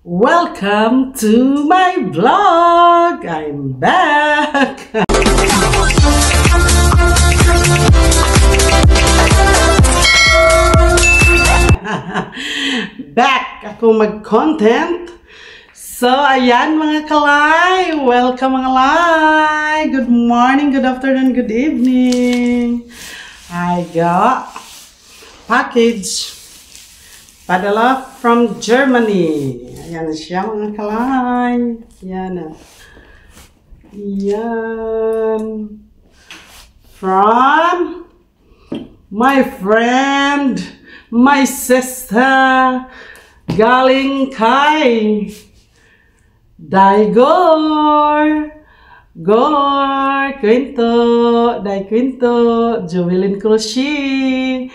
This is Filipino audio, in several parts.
Welcome to my vlog! I'm back! Back ako mag-content. So, ayan mga kalay! Welcome mga kalay! Good morning, good afternoon, good evening! I got package padala from Germany. Ayan na siya mga kalay. Ayan na. Ayan. From my friend, my sister, galing kay Daigor. Gor, Quinto, Dai Quinto, Jovelyn Crochet.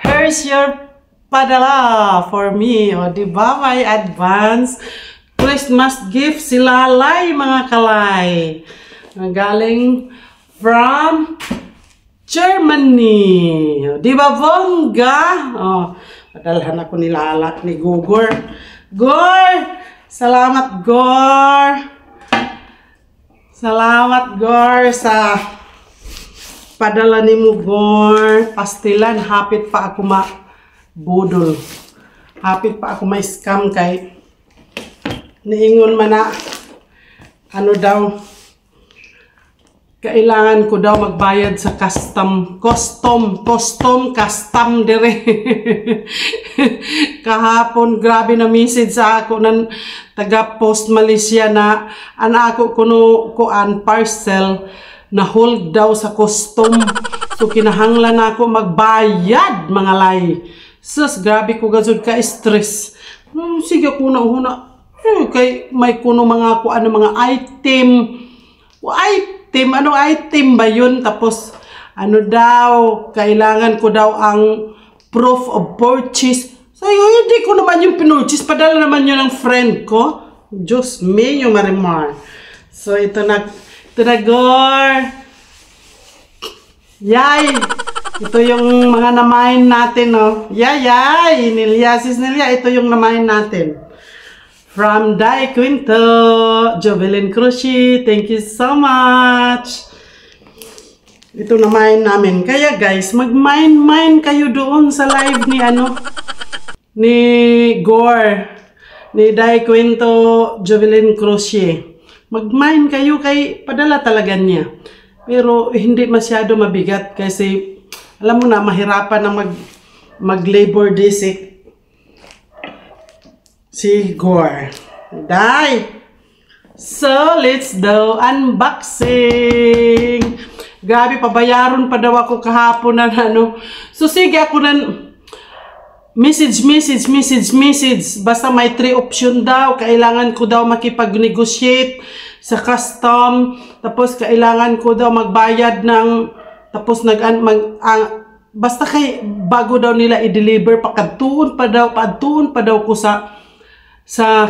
Here's your padala for me. O, diba? May advance Christmas gift si Lalay, mga kalay. Galing from Germany. O, diba, bongga? O, padalhan ako ni Lala, ni Gugor. Gor! Salamat, Gor! Salamat, Gor, sa padala ni mo, Gor. Pastilan, hapit pa ako budol. Hapit pa ako may scam kay niingon man na ano daw kailangan ko daw magbayad sa custom dire. Kahapon grabe na message sa ako ng taga Post Malaysia na ako kuan parcel na hold daw sa custom. So kinahanglan ako magbayad mga lay. Sus, grabe ko gazud ka stress. Sige ko na una. Kay may kuno mga kuan mga item. Anong item ba yun? Tapos ano daw, kailangan ko daw ang proof of purchase. So hindi ko naman yung pinurchase. Padala naman yun ng friend ko. Diyos me, yung marimar. So ito na Gor. Yay! Ito yung mga namahin natin, no? Yay! Nelia, sis Nelia, ito yung namahin natin. From Dai Quinto, Jovelyn Crochet, thank you so much. Ito namahin namin. Kaya guys, mag-mine kayo doon sa live ni Gor, ni Dai Quinto, Jovelyn Crochet. Mag-mine kayo kay padala talaga niya. Pero hindi masyado mabigat kasi alam mo na, mahirapan na mag-labor basic si Gor. Dai! So, let's do unboxing! Grabe, pabayaron pa daw ako kahapon na So, sige ako message. Basta may 3 option daw. Kailangan ko daw makipag-negotiate sa custom. Tapos, kailangan ko daw magbayad ng tapos basta kay bago daw nila i-deliver pakadtuon pa daw ko sa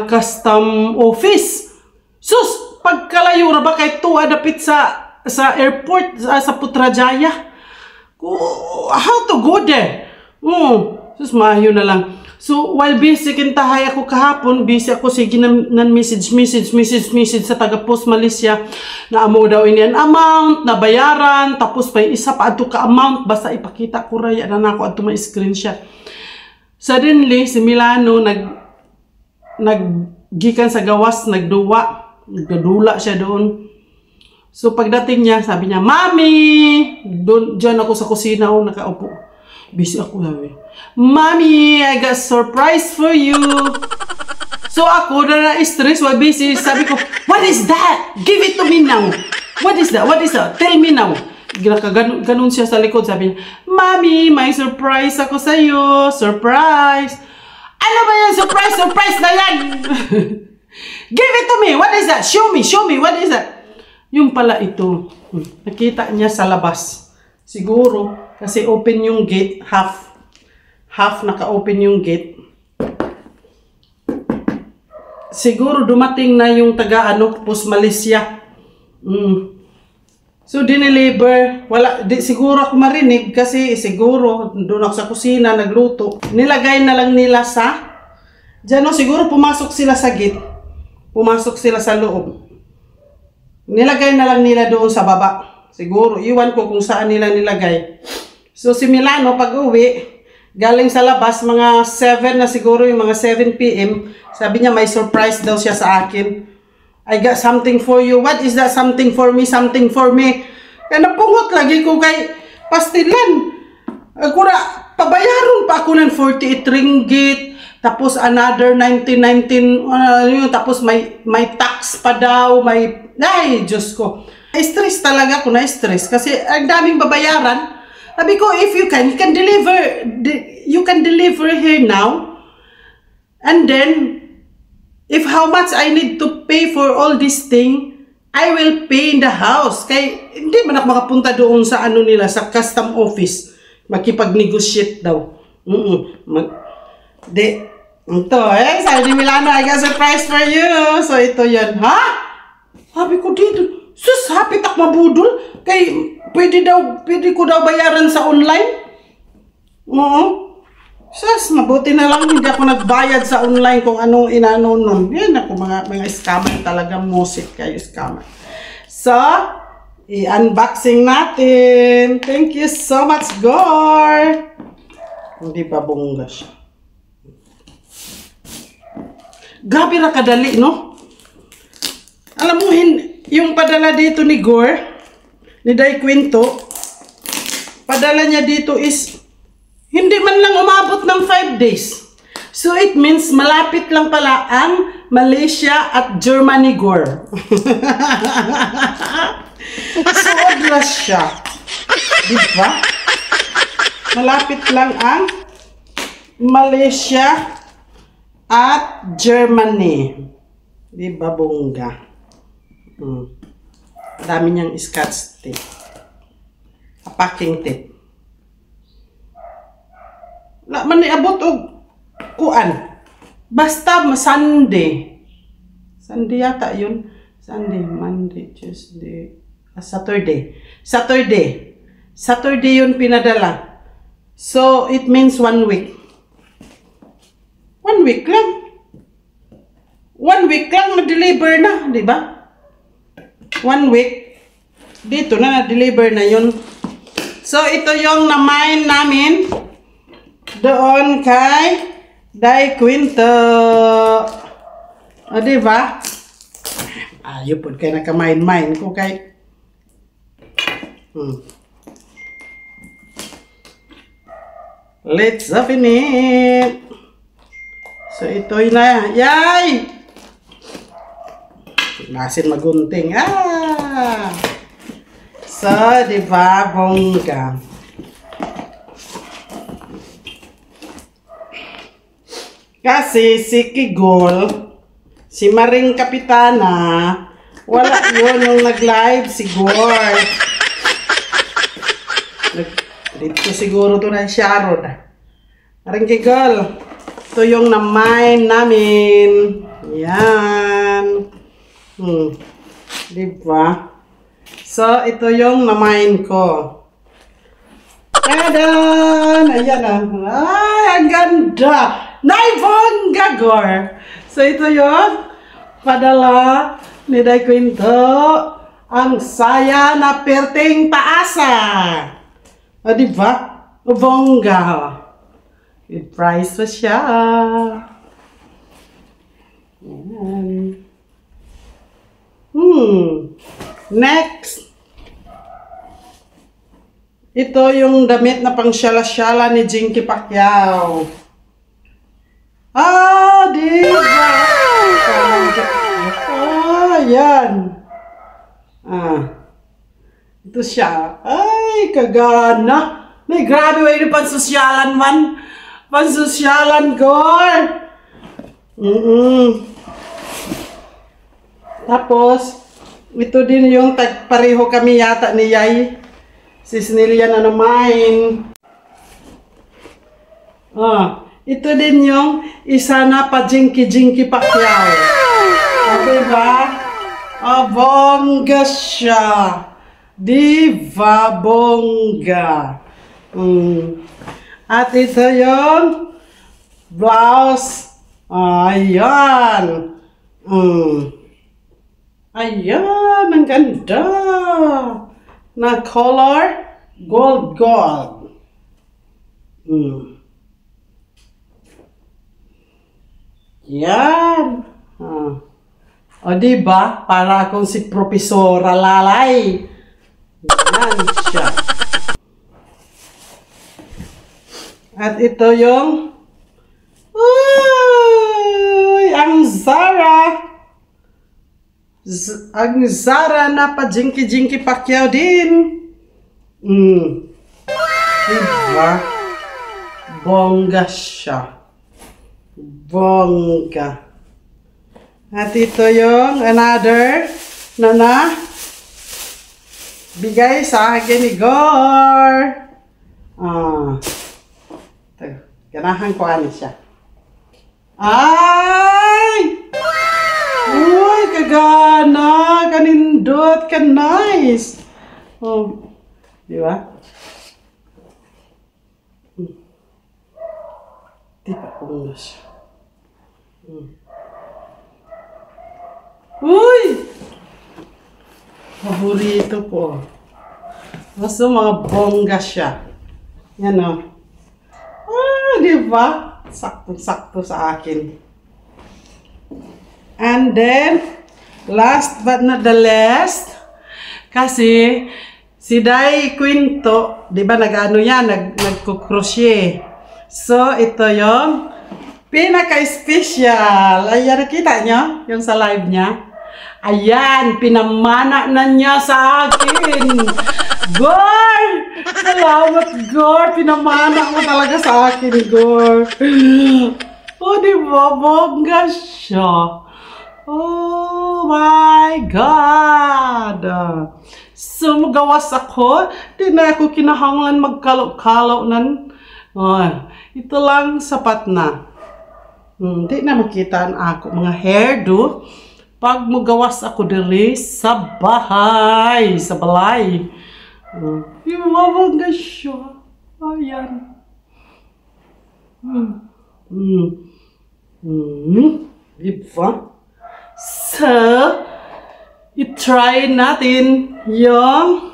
custom office. Sus, pagkalayo ra ba kay tuwa dapit sa airport sa Putrajaya. How to go there? Sus, maayo na lang. So, while busy kintahay ako kahapon, busy ako sige ng message sa taga Post Malaysia na amo daw inian amount na bayaran, tapos pa isa pa adto ka amount, basta ipakita ko raya na nako adto may screenshot. Suddenly, si Milano naggikan sa gawas, nagdula siya doon. So, pagdating niya, sabi niya, Mami! Diyan ako sa kusina, nakaupo. Busy ako sabi. Mommy, I got surprise for you. So ako na-stress, busy. Sabi ko, what is that? Give it to me now. What is that? Tell me now. Ganun siya sa likod. Sabi niya, Mommy, may surprise ako sa iyo. Surprise. Ano ba yan? Surprise na yan. Give it to me. What is that? Show me. What is that? Yung pala ito. Nakita niya sa labas. Siguro, kasi open yung gate, half naka-open yung gate. Siguro dumating na yung taga Post Malaysia. So dineliver, siguro ako marinig kasi siguro doon ako sa kusina nagluto. Nilagay na lang nila sa Diyan o, siguro pumasok sila sa gate. Pumasok sila sa loob. Nilagay na lang nila doon sa baba. Siguro, iwan ko kung saan nila nilagay. So si Milano pag uwi, galing sa labas, mga 7 na siguro, yung mga 7 p.m. Sabi niya may surprise daw siya sa akin. I got something for you. What is that something for me? Something for me. Kaya napungot lagi ko kay pastilan. Ako na, pabayaron pa ako ng 48 ringgit. Tapos another 19, tapos may tax pa daw, ay, Diyos ko. Na-stress talaga ako, na-stress. Kasi ang daming babayaran. Sabi ko, if you can deliver here now. And then, if how much I need to pay for all this thing, I will pay in the house. Kaya, hindi man ako makapunta doon sa ano nila, sa custom office. Makipag-negotiate daw. Ito, sabi ni Milano, I got a surprise for you. So, ito yan. Ha? Sabi ko dito, sus, hapit ak mabudol. Kay, pwede ko daw bayaran sa online. Oo. Sus, mabuti na lang hindi ako nagbayad sa online kung anong inano nun. Yan ako, mga scammer talaga, musik kayo, scammer. So, i-unboxing natin. Thank you so much, Gore. Hindi pa bongga siya. Grabe na kadali, no? Alam mo, yung padala dito ni Gore, ni Day Quinto, padala niya dito is, hindi man lang umabot ng 5 days. So, it means malapit lang pala ang Malaysia at Germany, Gore. So, odlas siya. Diba? Malapit lang ang Malaysia at Germany. Diba, bongga? Dami niyang scotch tape. Packing tape. Man niabot og kuan. Basta Sunday. Sunday yata yun. Sunday, Monday, Tuesday, Saturday. Saturday yun pinadala. So, it means 1 week. 1 week lang. 1 week lang na-deliver na, di ba? 1 week. Dito na na-deliver na yun. So, ito yung na-mine namin doon kay Day Quinto. O, di ba? Ayaw po kayo naka-mine ko kay... Let's open it. So, ito na. Yay! Masin magunting. So, di ba, bongga. Kasi si Kigol, si Maring Kapitana, wala yun nung nag-live si Gore. Dito siguro to na Sharon. Maring Kigol. Ito yung na-mine namin. Yan. Diba? So, ito yung na-mine ko. Tadan! Ayan Ay, ang ganda! Naibongga, Gore! So, ito yung padala ni Day Quinto. Ang saya na perting paasa. O, diba? O, bongga. Good price pa siya. Ayan. Next. Ito yung damit na pang syala-syala ni Jinky Pacquiao. Diba? Ayan. Ito siya. Ay, kagana. May grabe way ni pansosyalan man. Pansosyalan, Gore. Tapos, ito din yung pareho kami yata ni Yay. Sis Nilian na naman. Ito din yung isa na pa Jinky Pacquiao. Diba? Bongga siya. Diba, bongga. At ito yung blouse. Ayan. Ayan, ang ganda. Na color, gold gold. Yan. O diba? Para akong si Profesora Lalay. Yan siya. At ito yung ang Zara. Ang Zara na pa Jinky Pacquiao din. Diba? Bongga siya. Bongga. At ito yung another na bigay sa akin ni Gor. Ganahan ko ano siya. Ay! Uy, kagana! Kanindot! Ka-nice! Di ba? Di pa kung siya. Uy! Paborito ko. Mas mga bongga siya. Yan o. Di ba? Sakto-sakto sa akin. And then, last but not the least, kasi si Day Quinto, di ba nag-ano yan, nagkukrochet. So, ito yung pinaka-special. Ayan, nakita nyo? Yung sa live niya. Ayan, pinamana na niya sa akin. Gor! Salamat, Gor. Pinamana mo talaga sa akin, Gor. Di ba? Bongga siya. Oh my God! So, magawas ako. Di na ako kinahanglan magkalo-kalo nan. Ito lang sapat na. Di na makitaan ako mga hairdo. Pag magawas ako diri sa bahay, sa balay. Iwawag siya. Ayan. Diba? So, i-try natin yung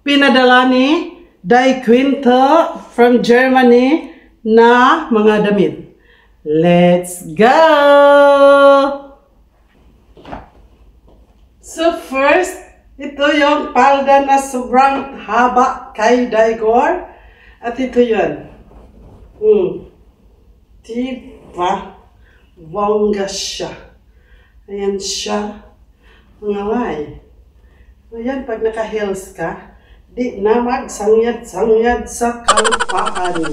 pinadala ni Day Quinto from Germany na mga damit. Let's go! So first, ito yung palda na sobrang haba kay Daigor. At ito yun. Diba? Bongga siya. Ayan siya. Mga way. Ayan, pag naka-heels ka, di na magsangyad-sangyad sa kalpaan.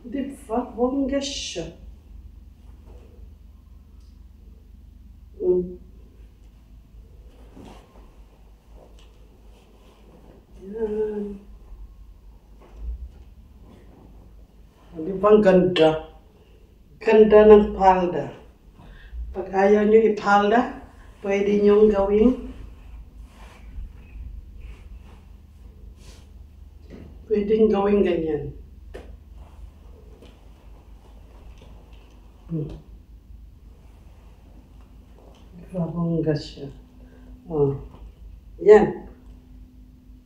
Diba? Bongga siya. Yan. Diba ang ganda? Ganda ng palda. Pag ayaw nyo ipalda, pwede nyo gawin. Pwedeng gawin ganyan. Bongga siya. Yan.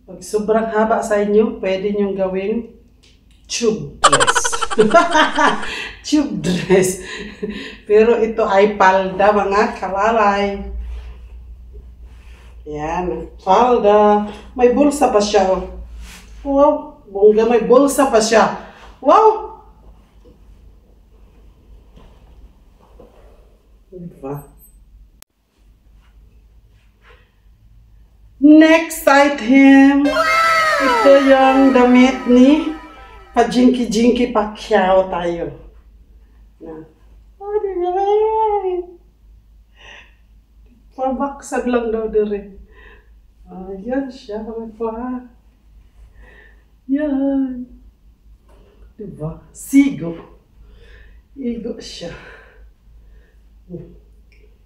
Pag sobrang haba sa inyo, pwede nyo gawin tube dress. Tube dress. Pero ito ay palda, mga kalalay. Yan, palda. May bulsa pa siya. Wow, bongga, may bulsa pa siya. Wow! Diba? Next item, ito yung damit ni pa-Jinky Pacquiao tayo. Pabaksag lang daw dire. Yan siya, mga pa. Yan. Diba? Sigo. Igo siya.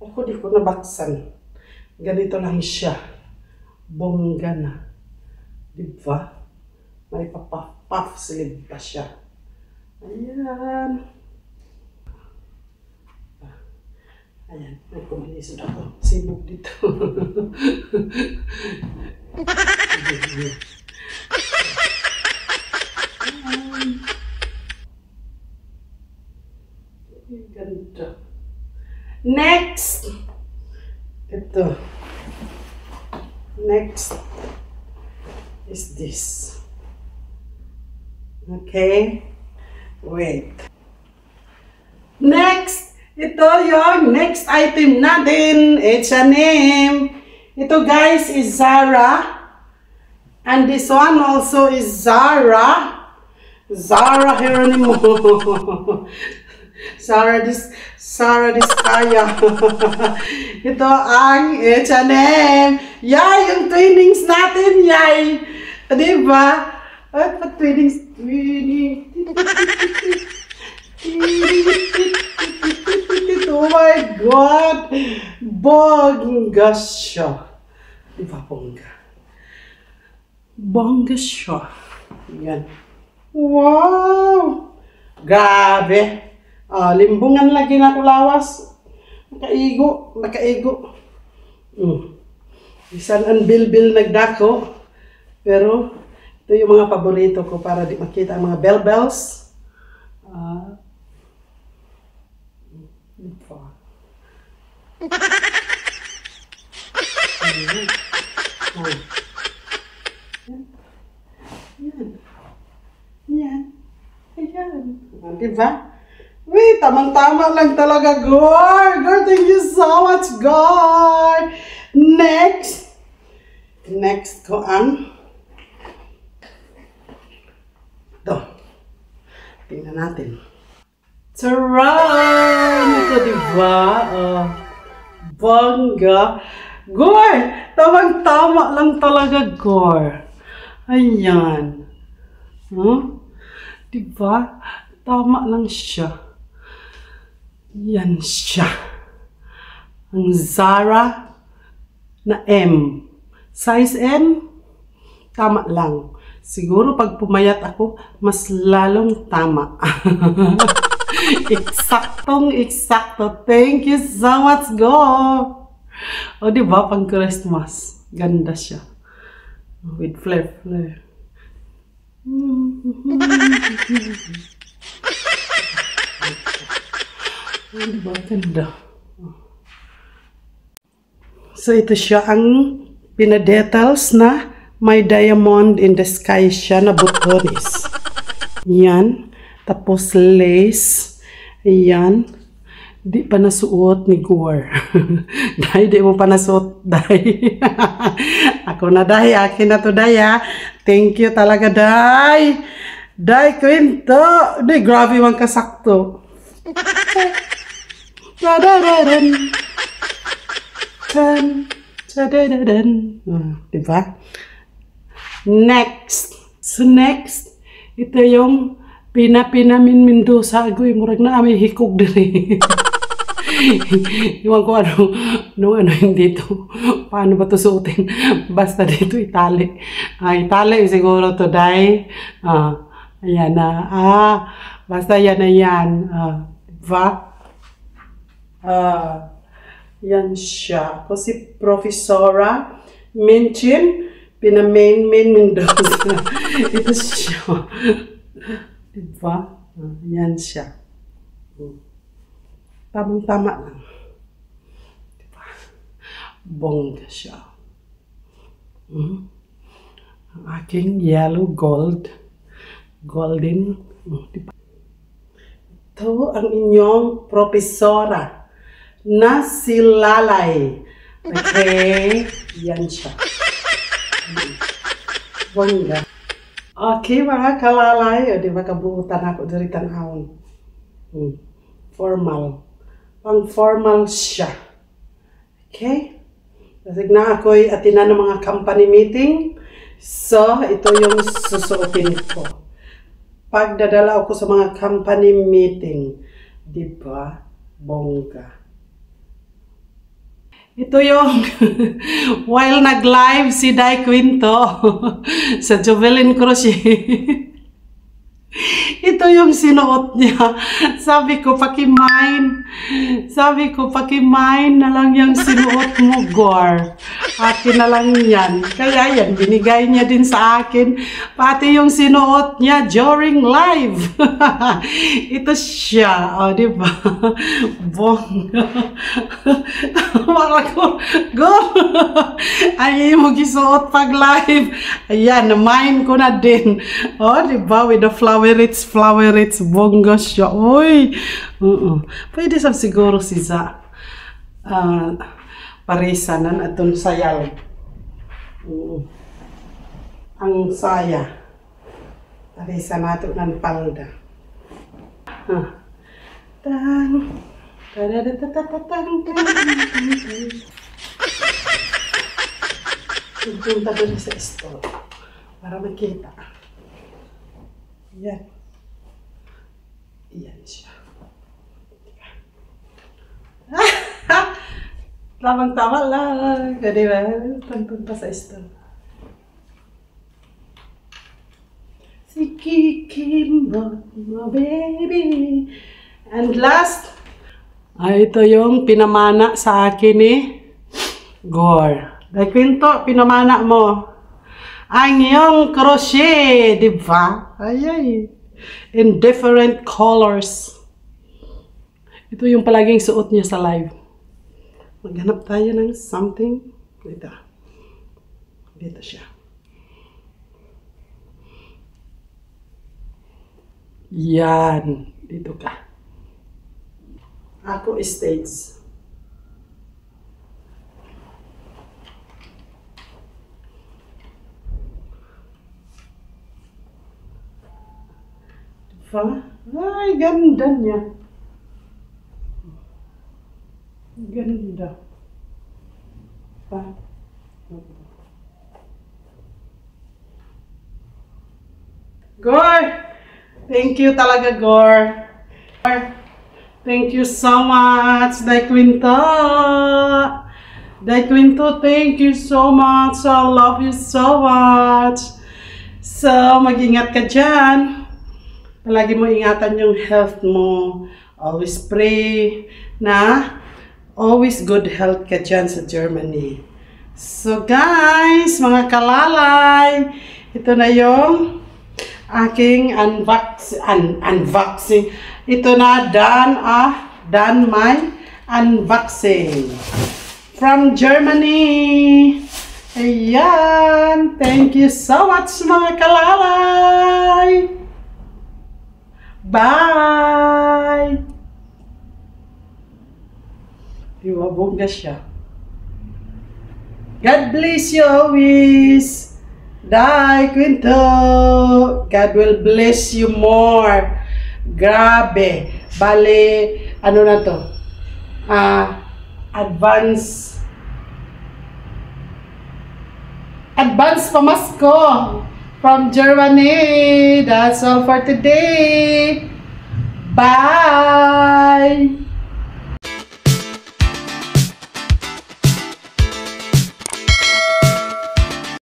Ako di ko nabaksan. Ganito lang siya. Bongga na. Diba? May papa. puff sleeve pa siya. Ayan. Ayan, nagkumilisod ako. Sibog dito. Ganda. Next! Ito. Next is this. Okay? Wait. Next! Ito yung next item natin. H&M. Ito guys is Zara. And this one also is Zara. Zara Geronimo. Zara Diskaya. Ito ang H&M. Yay! Yung twinnings natin, yay! Diba? At pa twinnings? Oh my God! Bongga siya. Diba bongga? Bongga siya. Yan. Wow! Grabe! Limbungan lagi na ko lawas. Makaigo. Bisan ang bilbil nagdako. Pero, ito yung mga paborito ko para di makita ang mga bell-bells. Yan. Diba? Wait, tamang-tama lang talaga, Gor. Gor, thank you so much, Gor. Next ko ang ito. Tingnan natin. Taran! Ito, diba? Bongga. Gor! Tamang-tama lang talaga, Gor. Ayan. Diba? Tama lang siya. Yan siya. Ang Zara na M. Size M, tama lang. Siguro pag pumayat ako, mas lalong tama. Eksakto. Thank you so much, Go! O, diba? Pang Christmas. Ganda siya. With flare. Diba? Ganda. So, ito siya ang pinadetals na may diamond in the sky siya na butones. Yan. Tapos lace. Ayan. Di pa nasuot ni Gor. Dahil di mo pa nasuot, Day. Ako na, Day. Akin na to, Day, ha. Thank you talaga, Day. Day, Quinto. Day, grabe man kasakto. Diba? Next. So next, ito yung pinamin Mendoza. Agoy, murag na may hikog din. Iwan ko ano hindi to. Paano ba to suotin? Basta dito itali. Itali siguro to, Day. Ayan na. Basta yan na yan. Diba? Yan siya. Ako si Professora Minchin, pinamin Mendoza. Ito siya. Diba? Yan siya. Tamang-tama lang. Diba? Bongga siya. Ang aking yellow gold. Golden. Diba? Ito ang inyong Professora na si Lalay. Okay? Yan siya. Bongga. Okay, mga kalalay. O, di ba kabuutan ako dari tanahon. Formal. Pang-formal siya. Okay? Kasi na ako'y atinan ng mga company meeting. So, ito yung susuotin ko. Pagdadala ako sa mga company meeting. Di ba? Bongga. Ito yung while nag-live si Day Quinto sa Jovelyn Crochet. Ito yung sinuot niya. Sabi ko, pakimine. Sabi ko, pakimine na lang yung sinuot mo, Gor. Akin na lang yan. Kaya yan, binigay niya din sa akin. Pati yung sinuot niya during live. Ito siya. O, diba? Bongga. Wala ko. Go! Ay, mo gisuot pag live. Ayan, na-mine ko na din. O, diba? With the flowerets, bongga siya. Uy! Pwede sa siguro si Za. Parisanan atong sayal. Ang saya. Parisan nato ng palda. Tang. Punta doon sa store para makita. Yan. Yan siya. Tamang-tama lang. Gadi ba? Punta sa store. Si Kimbo, my baby. And last, ito yung pinamana sa akin ni Gor. Dahil kwento, pinamana mo. Ang iyong crochet, di ba? Ay. In different colors. Ito yung palaging suot niya sa live. Maghanap tayo ng something. Dito. Dito siya. Yan. Dito ka. Ako states. Diba? Ay, ganda niya. Ganda. Pa. Gor! Thank you talaga, Gor. Thank you so much, Day Quinto. Day Quinto, thank you so much. I love you so much. So, mag-ingat ka dyan. Palagi mo ingatan yung health mo. Always pray na always good health ka dyan sa Germany. So guys, mga kalalay, ito na yung aking unboxing. Ito na, done my unboxing. From Germany. Ayan. Thank you so much, mga kalalay. Bye! Diba, bongga siya. God bless you always. Day Quinto. God will bless you more. Grabe. Bale, ano na to? Advance pamasko. From Germany. That's all for today. Bye!